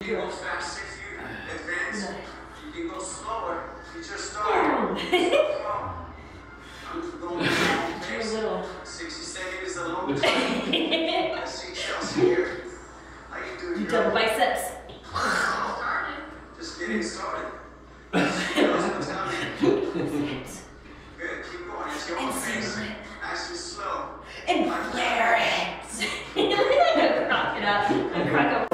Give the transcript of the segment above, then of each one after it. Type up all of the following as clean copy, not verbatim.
You can go fast if you advance. You can go slower. You just start. I'm going down pace. 60 seconds is a long time. I see Chelsea here. How you doing? You double biceps. Just getting started. Good, keep going. It's your own pace. Nice and slow. And flare it. I'm cracking up. I'm cracking up.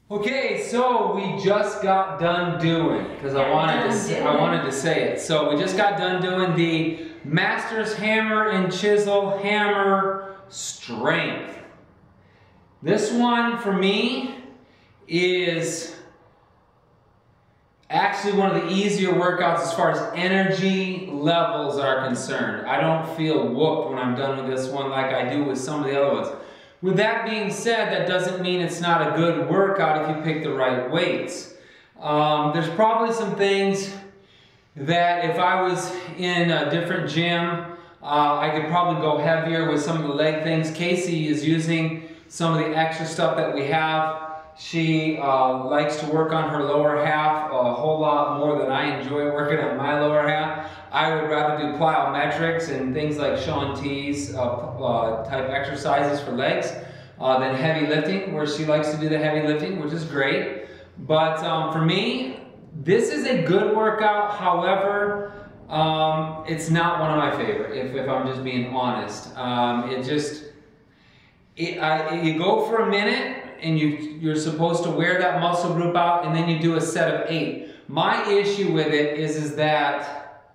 Okay, so we just got done doing, because I wanted to say it. So we just got done doing the Masters Hammer and Chisel Hammer Strength. This one for me is actually one of the easier workouts as far as energy levels are concerned. I don't feel whooped when I'm done with this one like I do with some of the other ones. With that being said, that doesn't mean it's not a good workout if you pick the right weights. There's probably some things that if I was in a different gym, I could probably go heavier with some of the leg things. Casey is using some of the extra stuff that we have. She likes to work on her lower half a whole lot more than I enjoy working on my lower half. I would rather do plyometrics and things like Sean T's type exercises for legs than heavy lifting, where she likes to do the heavy lifting, which is great. But for me, this is a good workout. However, it's not one of my favorite, if I'm just being honest. You go for a minute, and you're supposed to wear that muscle group out, and then you do a set of 8. My issue with it is that,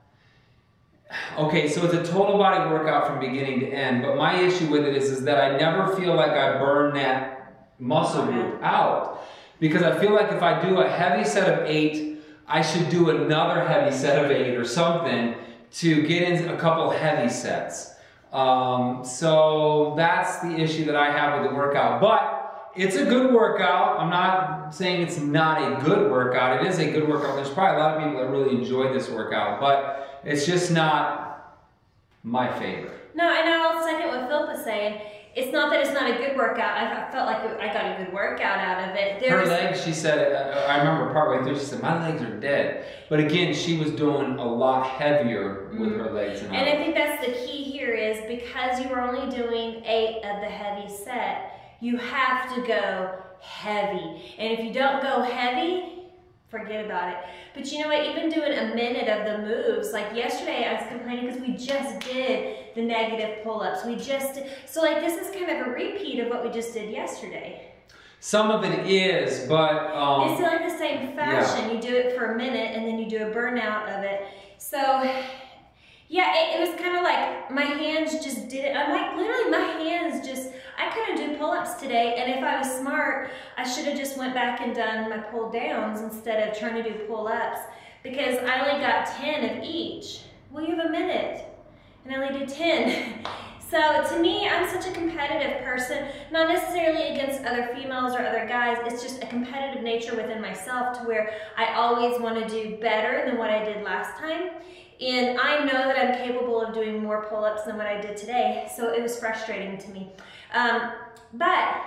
okay, so it's a total body workout from beginning to end, but my issue with it is that I never feel like I burn that muscle group out. Because I feel like if I do a heavy set of 8, I should do another heavy set of 8 or something to get in a couple heavy sets. So that's the issue that I have with the workout. But it's a good workout. I'm not saying it's not a good workout. It is a good workout. There's probably a lot of people that really enjoy this workout, but it's just not my favorite. No, and I'll second what Phillip was saying. It's not that it's not a good workout. I felt like I got a good workout out of it. Her legs, she said, I remember partway through, she said, my legs are dead. But again, she was doing a lot heavier with her legs. And I think that's the key here is because you were only doing 8 of the heavy set, You have to go heavy. And if you don't go heavy, forget about it. But you know what, even doing a minute of the moves, like yesterday I was complaining because we just did the negative pull-ups. So like this is kind of a repeat of what we just did yesterday. Some of it is, but... it's like the same fashion. Yeah. You do it for a minute and then you do a burnout of it. So, yeah, it was kind of like my hands just did it. I'm like, literally my hands just, I couldn't do pull-ups today, and if I was smart, I should have just went back and done my pull-downs instead of trying to do pull-ups, because I only got 10 of each. Well, you have a minute, and I only did 10. So to me, I'm such a competitive person, not necessarily against other females or other guys, it's just a competitive nature within myself to where I always want to do better than what I did last time. And I know that I'm capable of doing more pull-ups than what I did today, so it was frustrating to me. But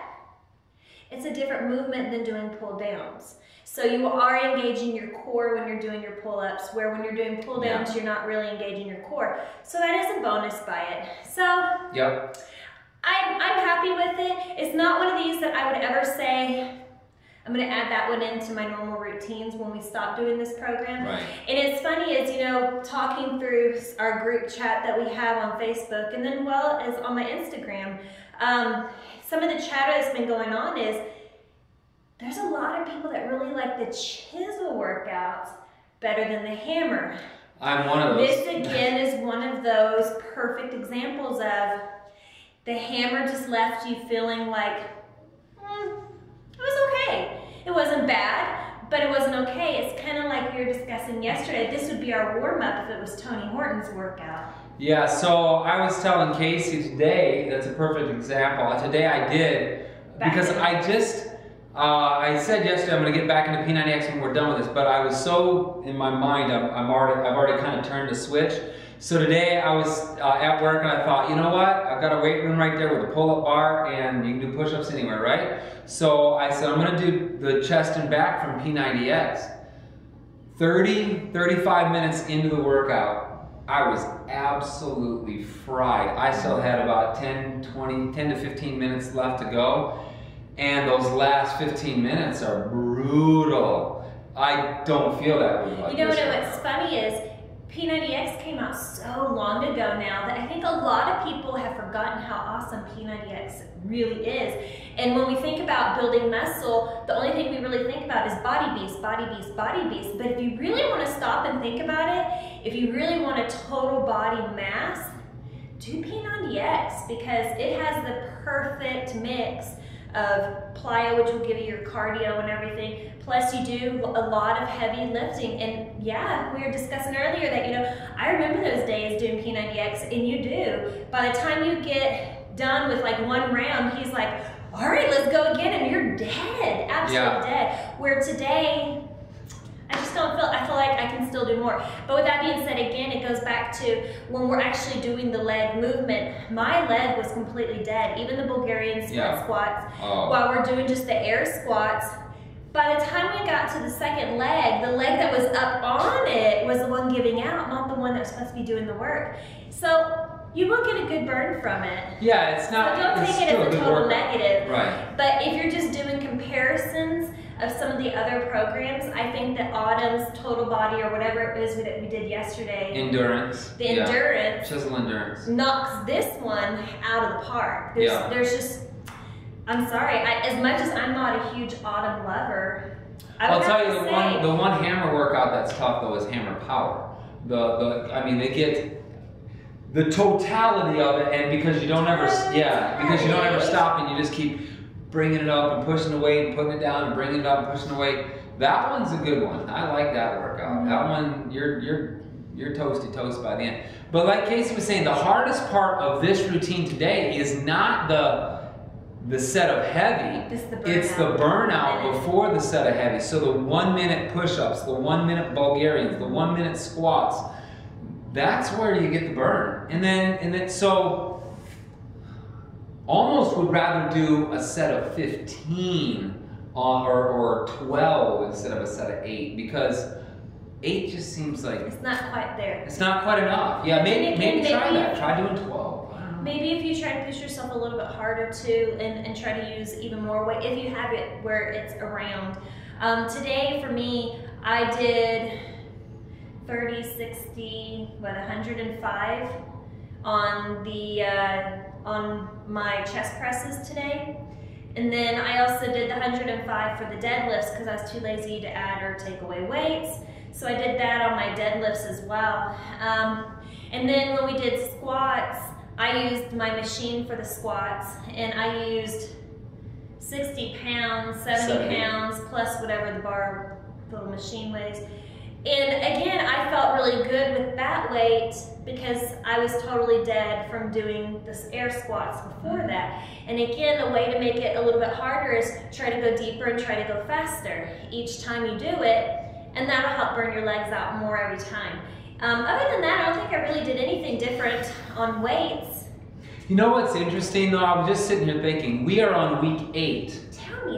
it's a different movement than doing pull-downs. So you are engaging your core when you're doing your pull-ups, where when you're doing pull-downs, you're not really engaging your core. So that is a bonus by it. So I'm happy with it. It's not one of these that I would ever say, I'm going to add that one into my normal routines when we stop doing this program. Right. And it's funny is, you know, talking through our group chat that we have on Facebook and then well as on my Instagram, some of the chat that's been going on is there's a lot of people that really like the chisel workouts better than the hammer. I'm one of those. This again is one of those perfect examples of the hammer just left you feeling like, it was okay. It wasn't bad, but it wasn't okay. It's kind of like we were discussing yesterday. This would be our warm-up if it was Tony Horton's workout. Yeah, so I was telling Casey today, that's a perfect example. Today I did, because I said yesterday I'm going to get back into P90X when we're done with this, but I was so in my mind, I've already kind of turned the switch. So today I was at work and I thought, you know what? I've got a weight room right there with a pull-up bar and you can do push-ups anywhere, right? So I said I'm going to do the chest and back from P90X. 35 minutes into the workout, I was absolutely fried. I still had about 10 to 15 minutes left to go. And those last 15 minutes are brutal. I don't feel that way. You know what's funny is P90X came out so long ago now that I think a lot of people have forgotten how awesome P90X really is. And when we think about building muscle, the only thing we really think about is body beast, body beast, body beast. But if you really want to stop and think about it, if you really want a total body mass, do P90X because it has the perfect mix of plyo, which will give you your cardio and everything, plus you do a lot of heavy lifting. And yeah, we were discussing earlier that, you know, I remember those days doing P90X, and you do. By the time you get done with like one round, he's like, all right, let's go again, and you're dead, absolutely dead. Where today, I feel like I can still do more. But with that being said, again, it goes back to when we're actually doing the leg movement, my leg was completely dead. Even the Bulgarian split squats, while we're doing just the air squats, by the time we got to the second leg, the leg that was up on it was the one giving out, not the one that was supposed to be doing the work. So you will get a good burn from it. Yeah, it's not. So don't take it as a total negative. Right. But if you're just doing comparisons of some of the other programs, I think that Autumn's total body or whatever it is that we did yesterday, endurance, the endurance, chisel endurance, knocks this one out of the park. There's just, I'm sorry, as much as I'm not a huge Autumn lover, I'll tell you the one hammer workout that's tough though is hammer power. I mean, they get the totality of it, and because you don't ever stop and you just keep bringing it up and pushing the weight and putting it down and bringing it up and pushing the weight. That one's a good one. I like that workout. That one, you're toasty toast by the end. But like Casey was saying, the hardest part of this routine today is not the set of heavy. It's the burnout before the set of heavy. So the 1 minute push-ups, the 1 minute Bulgarians, the 1 minute squats. That's where you get the burn. And then so almost would rather do a set of 15 or 12 instead of a set of 8, because 8 just seems like it's not quite there. It's not quite enough. Yeah, maybe try that. Try doing 12. maybe if you try to push yourself a little bit harder too, and try to use even more weight, if you have it where it's around. Today for me, I did 30, 60, 105 on my chest presses today. And then I also did the 105 for the deadlifts because I was too lazy to add or take away weights. So I did that on my deadlifts as well. And then when we did squats, I used my machine for the squats, and I used 60 pounds, 70 pounds, plus whatever the little machine weighs. And again, I felt really good with that weight because I was totally dead from doing the air squats before that. And again, the way to make it a little bit harder is try to go deeper and try to go faster each time you do it, and that'll help burn your legs out more every time. Other than that, I don't think I really did anything different on weights. You know what's interesting though? I was just sitting here thinking, we are on week 8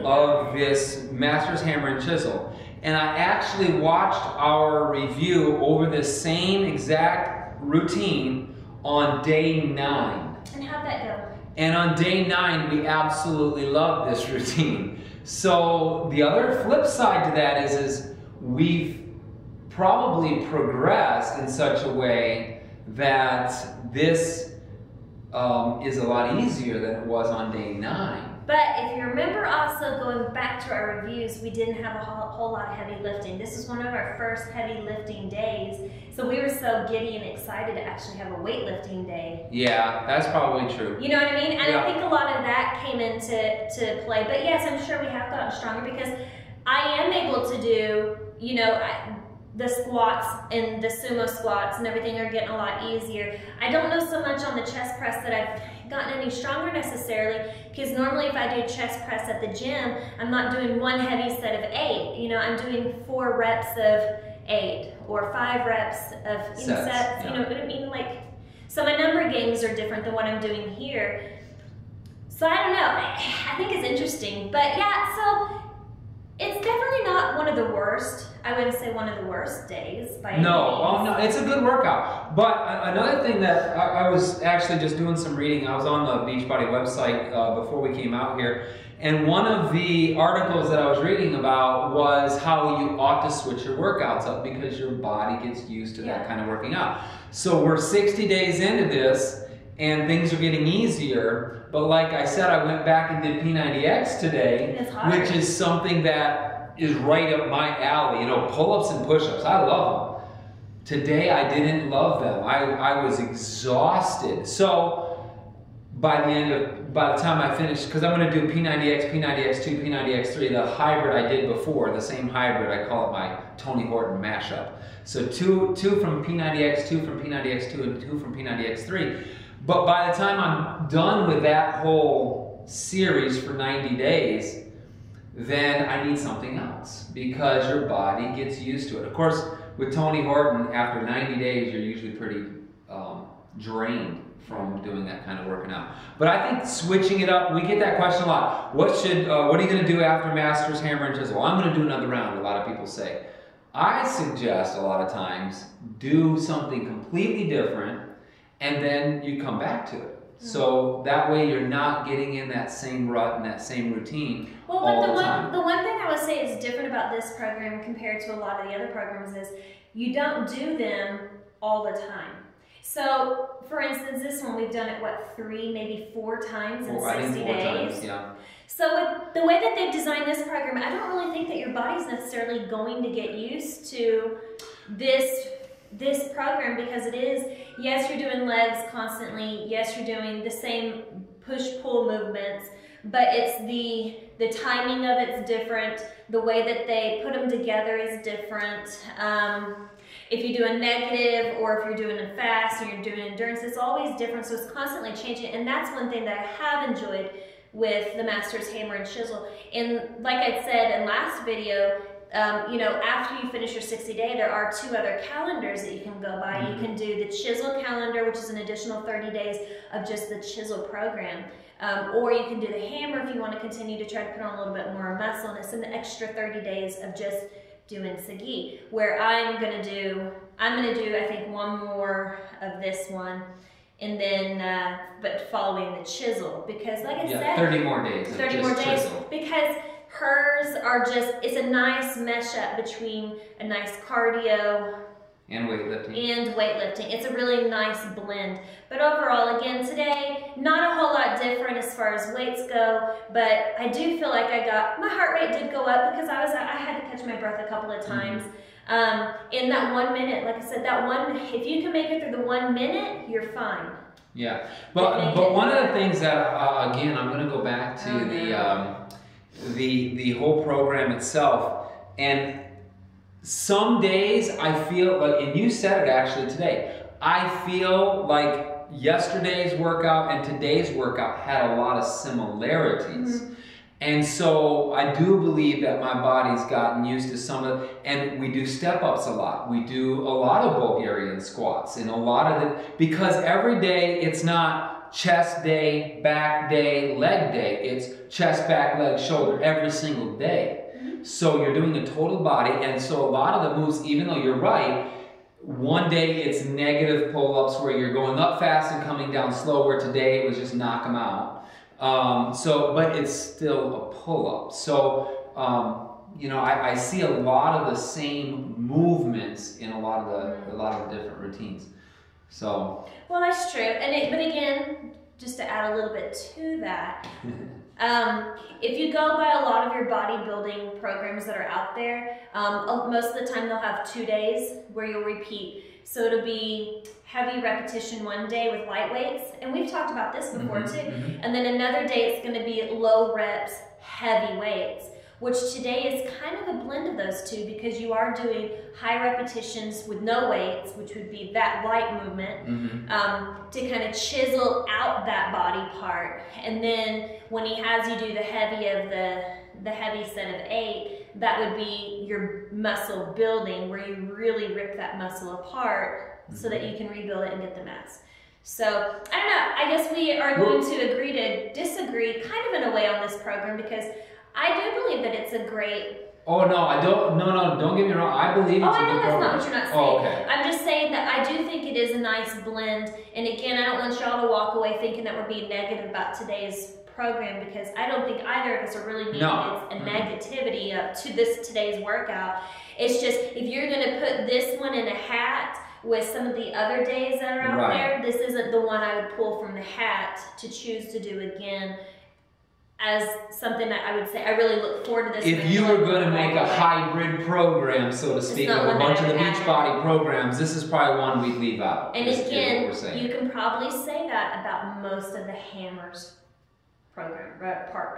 of this Masters Hammer and Chisel. And I actually watched our review over the same exact routine on day 9. And how'd that go? And on day 9, we absolutely loved this routine. So the other flip side to that is we've probably progressed in such a way that this is a lot easier than it was on day 9. But if you remember also going back to our reviews, we didn't have a whole lot of heavy lifting. This was one of our first heavy lifting days. So we were so giddy and excited to actually have a weightlifting day. Yeah, that's probably true. You know what I mean? And yeah. I think a lot of that came into play. But yes, I'm sure we have gotten stronger because I am able to do, you know, the squats and the sumo squats and everything are getting a lot easier. I don't know so much on the chest press that I've gotten any stronger necessarily, because normally if I do chest press at the gym, I'm not doing one heavy set of 8. You know, I'm doing 4 reps of 8 or 5 reps of sets. Yeah. You know what I mean? Like, so my number games are different than what I'm doing here. So I don't know. I think it's interesting, but yeah. So it's definitely not one of the worst. I wouldn't say one of the worst days by any means. No, it's a good workout. But another thing that I was actually just doing some reading. I was on the Beachbody website before we came out here, and one of the articles that I was reading about was how you ought to switch your workouts up because your body gets used to that kind of working out. So we're 60 days into this, and things are getting easier. But like I said, I went back and did P90X today, which is something that is right up my alley. You know, pull-ups and push-ups, I love them. Today I didn't love them. I was exhausted. So by the time I finished, because I'm going to do P90X, P90X2, P90X3, the hybrid I did before, the same hybrid, I call it my Tony Horton mashup. So two from P90X, 2 from P90X2, and 2 from P90X3. But by the time I'm done with that whole series for 90 days, then I need something else because your body gets used to it. Of course, with Tony Horton, after 90 days, you're usually pretty drained from doing that kind of working out. But I think switching it up, we get that question a lot. What are you going to do after Masters, Hammer, and Chisel? Well, I'm going to do another round, a lot of people say. I suggest a lot of times, do something completely different, and then you come back to it. So that way you're not getting in that same rut and that same routine all the time. The one thing I would say is different about this program compared to a lot of the other programs is you don't do them all the time. So, for instance, this one we've done it, what, 3, maybe 4 times in 60 days? Times, yeah. So with the way that they've designed this program, I don't really think that your body's necessarily going to get used to this program because it is, yes, you're doing legs constantly, yes, you're doing the same push-pull movements, but it's the timing of it's different, the way that they put them together is different. If you do a negative or if you're doing a fast or you're doing endurance, it's always different, so it's constantly changing, and that's one thing that I have enjoyed with the Masters Hammer and Chisel. And like I said in last video, you know, after you finish your 60-day, there are 2 other calendars that you can go by. You can do the Chisel calendar, which is an additional 30 days of just the Chisel program. Or you can do the Hammer if you want to continue to try to put on a little bit more muscle, and it's an extra 30 days of just doing Sagi, where I'm gonna do, I think, 1 more of this one, and then but following the Chisel, because like I said, 30 more days. 30 more days, Chisel. Because hers are just, it's a nice mesh up between a nice cardio and weightlifting. It's a really nice blend. But overall, again, today, not a whole lot different as far as weights go, but I do feel like my heart rate did go up because I had to catch my breath a couple of times. In that 1 minute, like I said, if you can make it through the 1 minute, you're fine. Yeah, but one of the things that, again, I'm gonna go back to the whole program itself, and some days I feel like, and you said it actually today, I feel like yesterday's workout and today's workout had a lot of similarities. And so I do believe that my body's gotten used to some of, and we do step ups a lot. We do a lot of Bulgarian squats and a lot of the, because every day it's not chest day, back day, leg day. It's chest, back, leg, shoulder every single day. So you're doing a total body, and so a lot of the moves, even though you're right, one day it's negative pull-ups where you're going up fast and coming down slow, where today it was just knock them out. But it's still a pull-up. So, you know, I see a lot of the same movements in a lot of the different routines. So. Well, that's true. But again, just to add a little bit to that, if you go by a lot of your bodybuilding programs that are out there, most of the time they'll have 2 days where you'll repeat. So it'll be heavy repetition one day with light weights, and we've talked about this before too. And then another day it's going to be low reps, heavy weights, which today is kind of a blend of those two, because you are doing high repetitions with no weights, which would be that light movement, to kind of chisel out that body part. And then when he has you do the heavy of the heavy set of 8, that would be your muscle building, where you really rip that muscle apart so that you can rebuild it and get the mass. So, I don't know, I guess we are going to agree to disagree kind of in a way on this program, because I do believe that it's a great... Oh, no, I don't, no, don't get me wrong, I believe it's a good program. Oh, I know that's not what you're not saying. Oh, okay. I'm just saying that I do think it is a nice blend, and again, I don't want y'all to walk away thinking that we're being negative about today's program, because I don't think either of us are really being a negativity to today's workout. It's just, if you're going to put this one in a hat with some of the other days that are out there, this isn't the one I would pull from the hat to choose to do again as something that I would say I really look forward to this. If you were going to make a hybrid program, so to speak, of a bunch of the Beachbody programs, this is probably one we'd leave out. And again, you can probably say that about most of the Hammers program,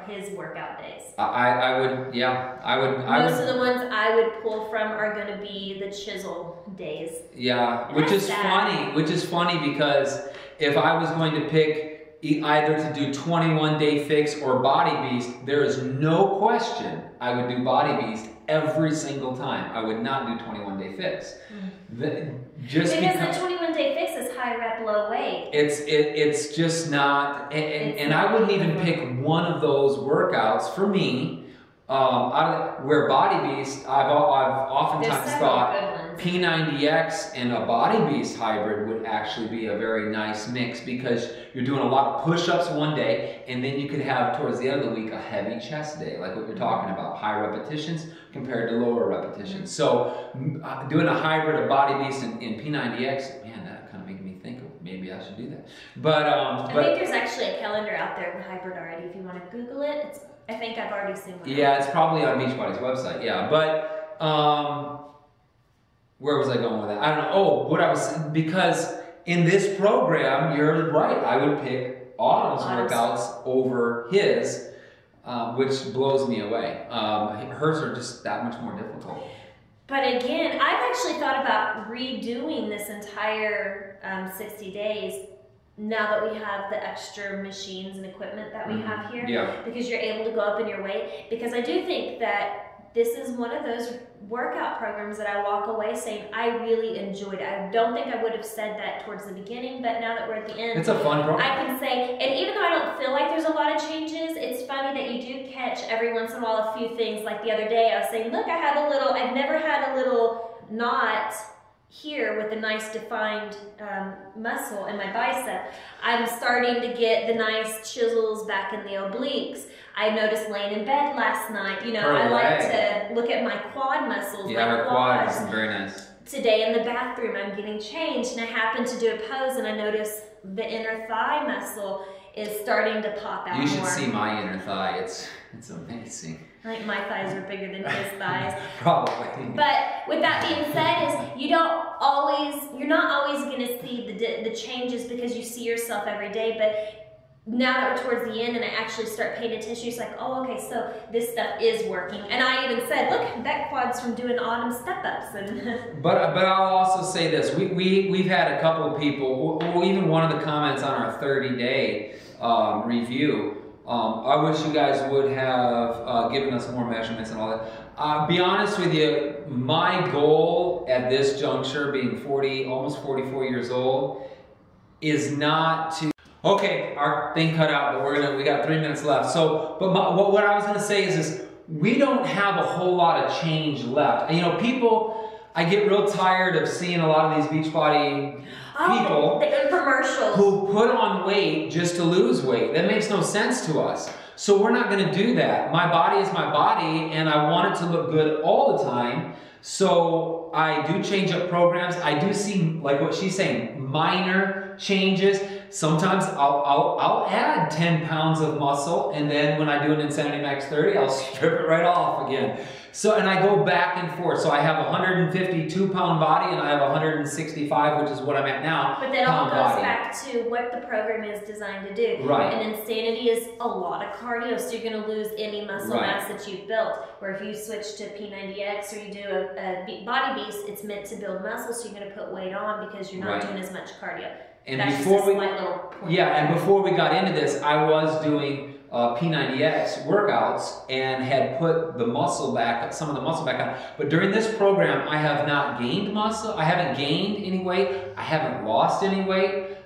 his workout days. I would. Most of the ones I would pull from are going to be the Chisel days. Yeah, which is funny because if I was going to pick either to do 21-day fix or Body Beast, there is no question I would do Body Beast every single time. I would not do 21-day fix. Because the 21-day fix is high rep, low weight. It's just not, and I wouldn't even pick one of those workouts for me. Where Body Beast, I've oftentimes thought P90X and a Body Beast hybrid would actually be a very nice mix, because you're doing a lot of push-ups one day, and then you could have towards the end of the week a heavy chest day, like what you're talking about, high repetitions compared to lower repetitions. So doing a hybrid of Body Beast and P90X, man, that kind of made me think of maybe I should do that. But I think there's actually a calendar out there with hybrid already. If you want to Google it, I think I've already seen one. Yeah, it's probably on Beachbody's website. Yeah, but where was I going with that? I don't know. Oh, what I was, because in this program, you're right. I would pick Autumn's workouts over his, which blows me away. Hers are just that much more difficult. But again, I've actually thought about redoing this entire 60 days now that we have the extra machines and equipment that we have here, because you're able to go up in your weight. Because I do think that this is one of those workout programs that I walk away saying I really enjoyed it. I don't think I would have said that towards the beginning, but now that we're at the end, it's a fun program. I can say, and even though I don't feel like there's a lot of changes, it's funny that you do catch every once in a while a few things. Like the other day, I was saying, look, I've never had a little knot here with a nice defined muscle in my bicep. I'm starting to get the nice chisels back in the obliques. I noticed laying in bed last night, you know, I like to look at my quad muscles. Yeah, her quad is very nice. Today in the bathroom, I'm getting changed, and I happen to do a pose, and I notice the inner thigh muscle is starting to pop out more. You should see my inner thigh. It's amazing. I think my thighs are bigger than his thighs. Probably. But with that being said, is you're not always going to see the changes because you see yourself every day. But now that we're towards the end and I actually start paying attention, it's like, oh, okay, so this stuff is working. And I even said, look, that quad's from doing autumn step-ups. And but I'll also say this. We've had a couple of people, well, even one of the comments on our 30-day review, I wish you guys would have given us more measurements and all that. Be honest with you, my goal at this juncture, being almost 44 years old, is not to... Okay, our thing cut out, but we got 3 minutes left. So, but what I was going to say is we don't have a whole lot of change left. You know, people, I get real tired of seeing a lot of these Beachbody people the infomercials who put on weight just to lose weight. That makes no sense to us. So we're not going to do that. My body is my body, and I want it to look good all the time. So I do change up programs. I do see, like what she's saying, minor changes. Sometimes I'll add 10 pounds of muscle, and then when I do an Insanity Max 30, I'll strip it right off again. So, and I go back and forth. So I have a 152-pound body, and I have 165, which is what I'm at now. But that all goes back to what the program is designed to do. Right. And Insanity is a lot of cardio, so you're going to lose any muscle mass that you've built. Where if you switch to P90X or you do a Body Beast, it's meant to build muscle, so you're going to put weight on because you're not doing as much cardio. And that's before just a slight little point. and before we got into this, I was doing P90X workouts and had put the muscle back, some of the muscle back on. But during this program, I have not gained muscle. I haven't gained any weight. I haven't lost any weight.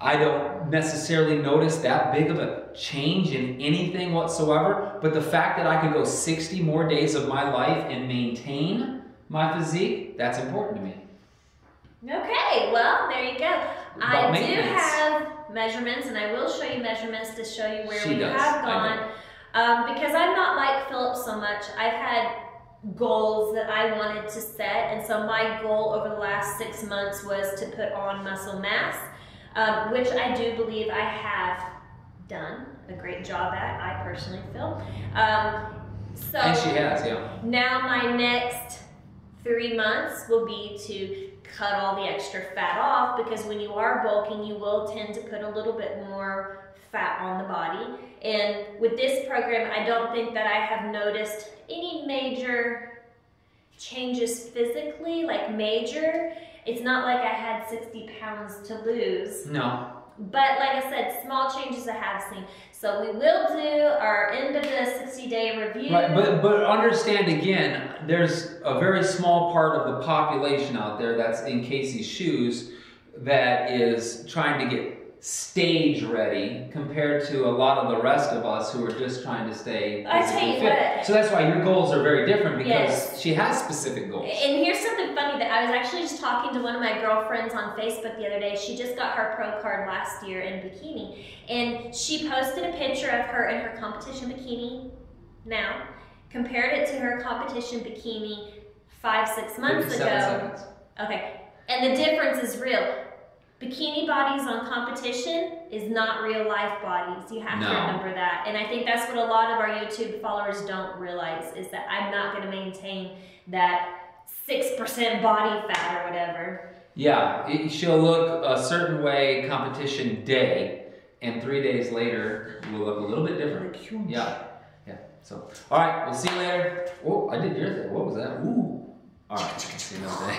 I don't necessarily notice that big of a change in anything whatsoever. But the fact that I could go 60 more days of my life and maintain my physique, that's important to me. Okay, well, there you go. I do have measurements, and I will show you measurements to show you where we have gone. Because I'm not like Phillip so much. I've had goals that I wanted to set, and so my goal over the last 6 months was to put on muscle mass, which I do believe I have done a great job at, I personally feel. So and she has, yeah. Now my next 3 months will be to cut all the extra fat off, because when you are bulking, you will tend to put a little bit more fat on the body. And with this program, I don't think that I have noticed any major changes physically, like major. It's not like I had 60 pounds to lose. No. But like I said, small changes I have seen. So we will do our end of the 60-day review. Right, but understand again, there's a very small part of the population out there that's in Casey's shoes that is trying to get stage ready compared to a lot of the rest of us who are just trying to stay physically fit. So that's why your goals are very different, because she has specific goals. And here's something funny that I was actually just talking to one of my girlfriends on Facebook the other day. She just got her pro card last year in bikini, and she posted a picture of her in her competition bikini now, compared it to her competition bikini 5-6 months ago. 57 seconds. Okay, and the difference is real. Bikini bodies on competition is not real life bodies. You have to remember that. And I think that's what a lot of our YouTube followers don't realize, is that I'm not going to maintain that 6% body fat or whatever. Yeah, she'll look a certain way competition day, and 3 days later will look a little bit different. Yeah. So, all right, we'll see you later. Oh, I did your thing. What was that? Ooh. All right, see you another day.